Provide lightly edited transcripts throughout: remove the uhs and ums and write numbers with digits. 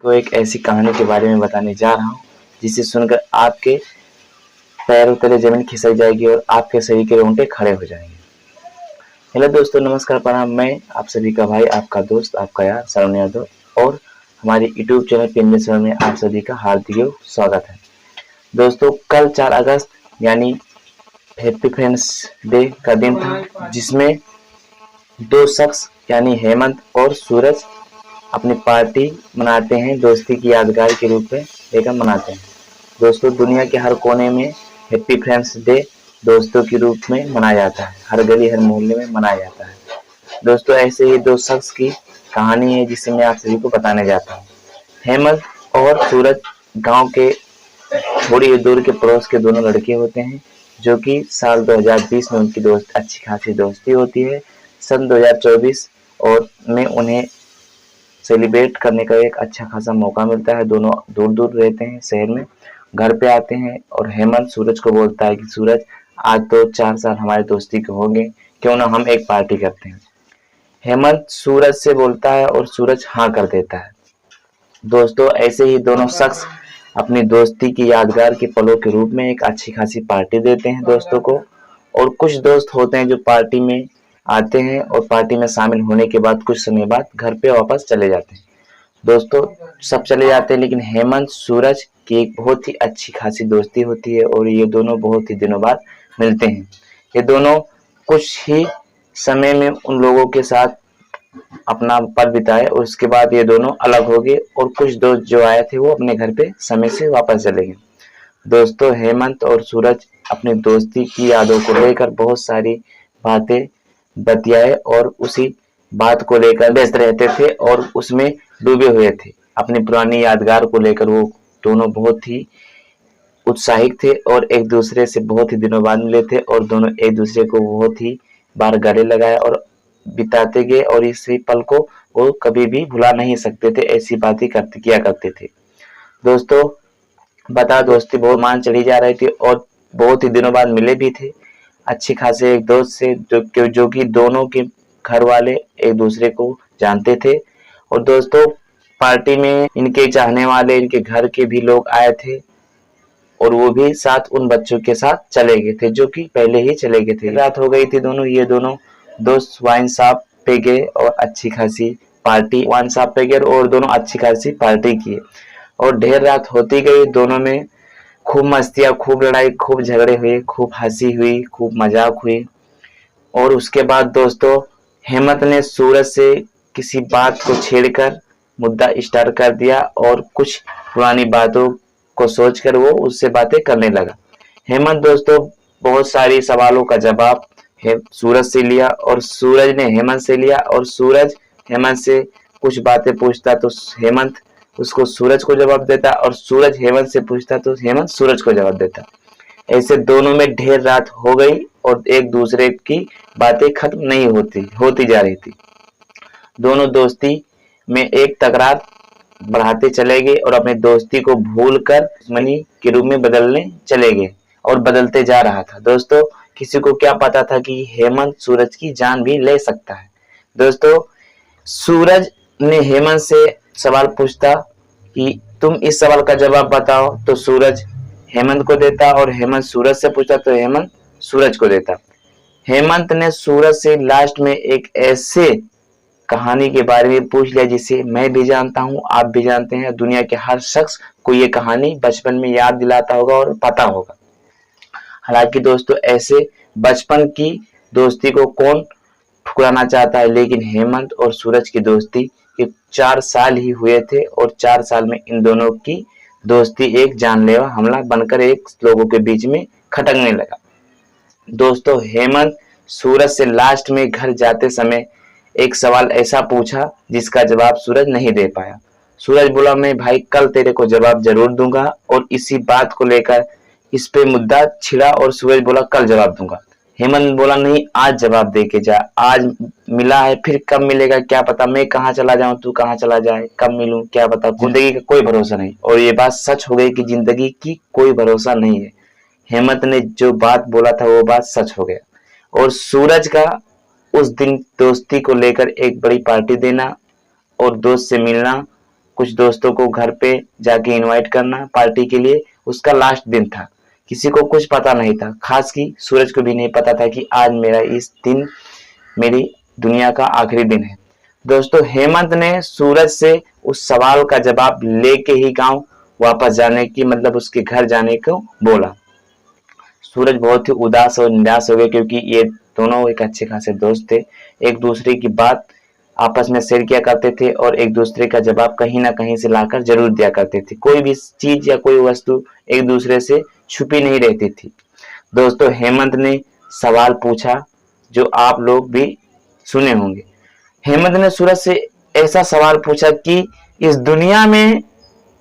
तो एक ऐसी कहानी के बारे में बताने जा रहा हूँ जिसे सुनकर आपके पैरों तले जमीन खिसक जाएगी और आपके शरीर के रोंगटे खड़े हो जाएंगे। हेलो दोस्तों, नमस्कार, प्रणाम। मैं आप सभी का भाई, आपका दोस्त, आपका यार श्रवण यादव और हमारे यूट्यूब चैनल पिंडेश्वर में आप सभी का हार्दिक स्वागत है। दोस्तों, कल 4 अगस्त यानी हैप्पी फ्रेंड्स डे का दिन था, जिसमें दो शख्स यानी हेमंत और सूरज अपनी पार्टी मनाते हैं, दोस्ती की यादगार के रूप में लेकर मनाते हैं। दोस्तों, दुनिया के हर कोने में हैप्पी फ्रेंड्स डे दोस्तों के रूप में मनाया जाता है, हर गली हर मोहल्ले में मनाया जाता है। दोस्तों, ऐसे ही दो शख्स की कहानी है जिसे मैं आप सभी को बताने जाता हूँ। हेमंत और सूरज गांव के थोड़ी ही दूर के पड़ोस के दोनों लड़के होते हैं, जो कि साल 2020 में उनकी अच्छी खासी दोस्ती होती है। सन 2024 और में उन्हें सेलिब्रेट करने का एक अच्छा खासा मौका मिलता है। दोनों दूर दूर रहते हैं, शहर में घर पे आते हैं और हेमंत सूरज को बोलता है कि सूरज, आज तो 4 साल हमारी दोस्ती के होंगे, क्यों ना हम एक पार्टी करते हैं। हेमंत सूरज से बोलता है और सूरज हाँ कर देता है। दोस्तों, ऐसे ही दोनों शख्स अपनी दोस्ती की यादगार के पलों के रूप में एक अच्छी खासी पार्टी देते हैं दोस्तों को। और कुछ दोस्त होते हैं जो पार्टी में आते हैं और पार्टी में शामिल होने के बाद कुछ समय बाद घर पे वापस चले जाते हैं। दोस्तों, सब चले जाते हैं, लेकिन हेमंत सूरज की एक बहुत ही अच्छी खासी दोस्ती होती है और ये दोनों बहुत ही दिनों बाद मिलते हैं। ये दोनों कुछ ही समय में उन लोगों के साथ अपना पल बिताए और उसके बाद ये दोनों अलग हो गए और कुछ दोस्त जो आए थे वो अपने घर पे समय से वापस चले गए। दोस्तों, हेमंत और सूरज अपनी दोस्ती की यादों को लेकर बहुत सारी बातें बतियाए और उसी बात को लेकर व्यस्त रहते थे और उसमें डूबे हुए थे। अपनी पुरानी यादगार को लेकर वो दोनों बहुत ही उत्साहित थे और एक दूसरे से बहुत ही दिनों बाद मिले थे और दोनों एक दूसरे को बहुत ही बार गले लगाए और बिताते गए और इसी पल को वो कभी भी भुला नहीं सकते थे। ऐसी बातें किया करते थे। दोस्तों, दोस्ती बहुत मान चढ़ी जा रही थी और बहुत ही दिनों बाद मिले भी थे अच्छी खासे एक दोस्त से, जो कि दोनों के घर वाले एक दूसरे को जानते थे। और दोस्तों, पार्टी में इनके चाहने वाले, इनके घर के भी लोग आए थे और वो भी साथ उन बच्चों के साथ चले गए थे, जो कि पहले ही चले गए थे। रात हो गई थी, ये दोनों दोस्त वाइन शॉप पे गए और अच्छी खासी पार्टी वाइन शॉप पे गए और दोनों अच्छी खासी पार्टी किए और ढेर रात होती गई। दोनों में खूब मस्तियाँ, खूब लड़ाई, खूब झगड़े हुए, खूब हंसी हुई, खूब मजाक हुई। और उसके बाद दोस्तों, हेमंत ने सूरज से किसी बात को छेड़कर मुद्दा स्टार्ट कर दिया और कुछ पुरानी बातों को सोचकर वो उससे बातें करने लगा। हेमंत दोस्तों बहुत सारी सवालों का जवाब सूरज से लिया और सूरज ने हेमंत से लिया और सूरज हेमंत से कुछ बातें पूछता तो हेमंत उसको सूरज को जवाब देता और सूरज हेमंत से पूछता तो हेमंत सूरज को जवाब देता। ऐसे दोनों में ढेर रात हो गई और एक दूसरे की बातें खत्म नहीं होती जा रही थी। दोनों दोस्ती में एक तकरार बढ़ाते चले गए और अपने दोस्ती को भूलकर दुश्मनी के रूप में बदलने चले गए और बदलते जा रहा था। दोस्तों, किसी को क्या पता था कि हेमंत सूरज की जान भी ले सकता है। दोस्तों, सूरज ने हेमंत से सवाल पूछता कि तुम इस सवाल का जवाब बताओ, तो सूरज हेमंत को देता और हेमंत सूरज से पूछता तो हेमंत सूरज को देता। हेमंत ने सूरज से लास्ट में एक ऐसे कहानी के बारे में पूछ लिया जिसे मैं भी जानता हूँ, आप भी जानते हैं, दुनिया के हर शख्स को ये कहानी बचपन में याद दिलाता होगा और पता होगा। हालांकि दोस्तों, ऐसे बचपन की दोस्ती को कौन ठुकराना चाहता है, लेकिन हेमंत और सूरज की दोस्ती के 4 साल ही हुए थे और 4 साल में इन दोनों की दोस्ती एक जानलेवा हमला बनकर एक लोगों के बीच में खटकने लगा। दोस्तों, हेमंत सूरज से लास्ट में घर जाते समय एक सवाल ऐसा पूछा जिसका जवाब सूरज नहीं दे पाया। सूरज बोला, मैं भाई कल तेरे को जवाब जरूर दूंगा, और इसी बात को लेकर इस पे मुद्दा छिड़ा और सूरज बोला कल जवाब दूंगा। हेमंत बोला, नहीं, आज जवाब दे के जा, आज मिला है फिर कब मिलेगा क्या पता, मैं कहाँ चला जाऊं, तू कहाँ चला जाए, कब मिलूं क्या पता, जिंदगी का कोई भरोसा नहीं। और ये बात सच हो गई कि जिंदगी की कोई भरोसा नहीं है। हेमंत ने जो बात बोला था वो बात सच हो गया और सूरज का उस दिन दोस्ती को लेकर एक बड़ी पार्टी देना और दोस्त से मिलना कुछ दोस्तों को घर पे जाके इनवाइट करना पार्टी के लिए। उसका लास्ट दिन था, किसी को कुछ पता नहीं था, खास की सूरज को भी नहीं पता था कि आज मेरा इस दिन मेरी दुनिया का आखिरी दिन है। दोस्तों, हेमंत ने सूरज से उस सवाल का जवाब लेके ही गांव वापस जाने की मतलब उसके घर जाने को बोला। सूरज बहुत ही उदास और निराश हो गए, क्योंकि ये दोनों एक अच्छे खासे दोस्त थे, एक दूसरे की बात आपस में शेयर किया करते थे और एक दूसरे का जवाब कहीं ना कहीं से लाकर जरूर दिया करते थे। कोई भी चीज या कोई वस्तु एक दूसरे से छुपी नहीं रहती थी। दोस्तों, हेमंत ने सवाल पूछा जो आप लोग भी सुने होंगे। हेमंत ने सूरज से ऐसा सवाल पूछा कि इस दुनिया में,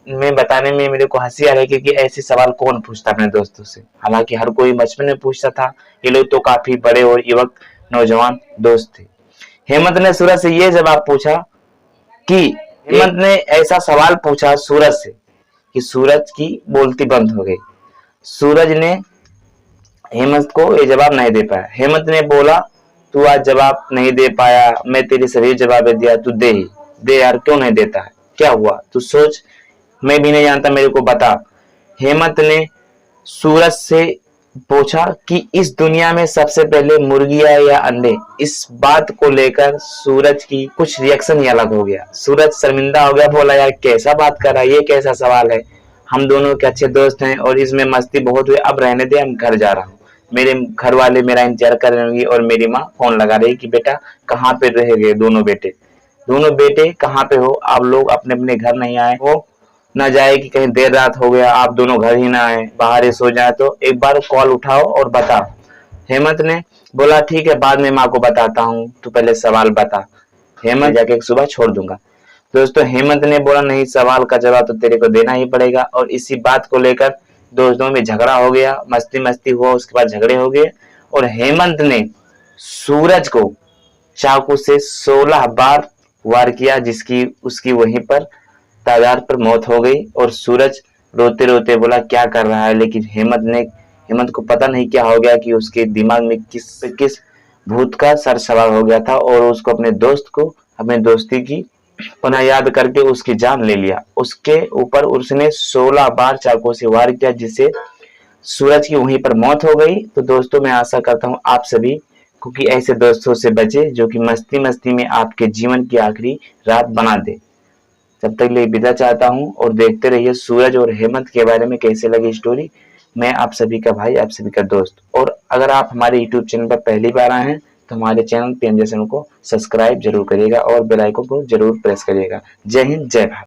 मैं बताने में मेरे को हंसी आ रही है, क्योंकि ऐसे सवाल कौन पूछता अपने दोस्तों से। हालांकि हर कोई बचपन में पूछता था, ये लोग तो काफी बड़े और युवक नौजवान दोस्त थे। हेमंत ने सूरज से ये जवाब पूछा कि हेमंत ने ऐसा सवाल पूछा सूरज से कि सूरज की बोलती बंद हो गई। सूरज ने हेमंत को ये जवाब नहीं दे पाया। हेमंत ने बोला, तू आज जवाब नहीं दे पाया, मैं तेरे सभी जवाब दिया, तू दे ही दे यार, क्यों नहीं देता है, क्या हुआ तू सोच, मैं भी नहीं जानता, मेरे को बता। हेमंत ने सूरज से पूछा कि इस दुनिया में सबसे पहले मुर्गियां या अंडे। इस बात को लेकर सूरज की कुछ रिएक्शन ही अलग हो गया। सूरज शर्मिंदा हो गया, बोला यार कैसा बात कर रहा है, ये कैसा सवाल है, हम दोनों के अच्छे दोस्त हैं और इसमें मस्ती बहुत हुई, अब रहने दे, हम घर जा रहा हूँ। मेरे घर वाले मेरा इंतजार कर रहे होंगे और मेरी माँ फोन लगा रही कि बेटा कहाँ पे रह गए दोनों बेटे कहाँ पे हो, आप लोग अपने अपने घर नहीं आए हो, ना जाए कि कहीं देर रात हो गया आप दोनों घर ही ना आए, बाहर ही सो जाए, तो एक बार कॉल उठाओ और बताओ। हेमंत ने बोला ठीक है, बाद में माँ को बताता हूँ, तू पहले सवाल बता, हेमंत जाके सुबह छोड़ दूंगा। दोस्तों, हेमंत ने बोला नहीं, सवाल का जवाब तो तेरे को देना ही पड़ेगा। और इसी बात को लेकर दोस्तों में झगड़ा हो गया, मस्ती हुआ, उसके बाद झगड़े हो गए और हेमंत ने सूरज को चाकू से 16 बार वार किया, जिसकी उसकी वहीं पर तादाद पर मौत हो गई। और सूरज रोते रोते बोला क्या कर रहा है, लेकिन हेमंत को पता नहीं क्या हो गया कि उसके दिमाग में किस भूत का सर सवार हो गया था और उसको अपने दोस्त को अपने दोस्ती की पुनः याद करके उसकी जान ले लिया। उसके ऊपर उसने 16 बार चाकू से वार किया, जिससे सूरज की वहीं पर मौत हो गई। तो दोस्तों, मैं आशा करता हूँ आप सभी क्योंकि ऐसे दोस्तों से बचे जो कि मस्ती में आपके जीवन की आखिरी रात बना दे। तब तक लिए विदा चाहता हूं और देखते रहिए सूरज और हेमंत के बारे में कैसे लगी स्टोरी। मैं आप सभी का भाई, आप सभी का दोस्त। और अगर आप हमारे यूट्यूब चैनल पर पहली बार आए हैं तो हमारे चैनल पीएमजे चैनल को सब्सक्राइब जरूर करिएगा और बेल आइकन को जरूर प्रेस करिएगा। जय हिंद, जय भारत।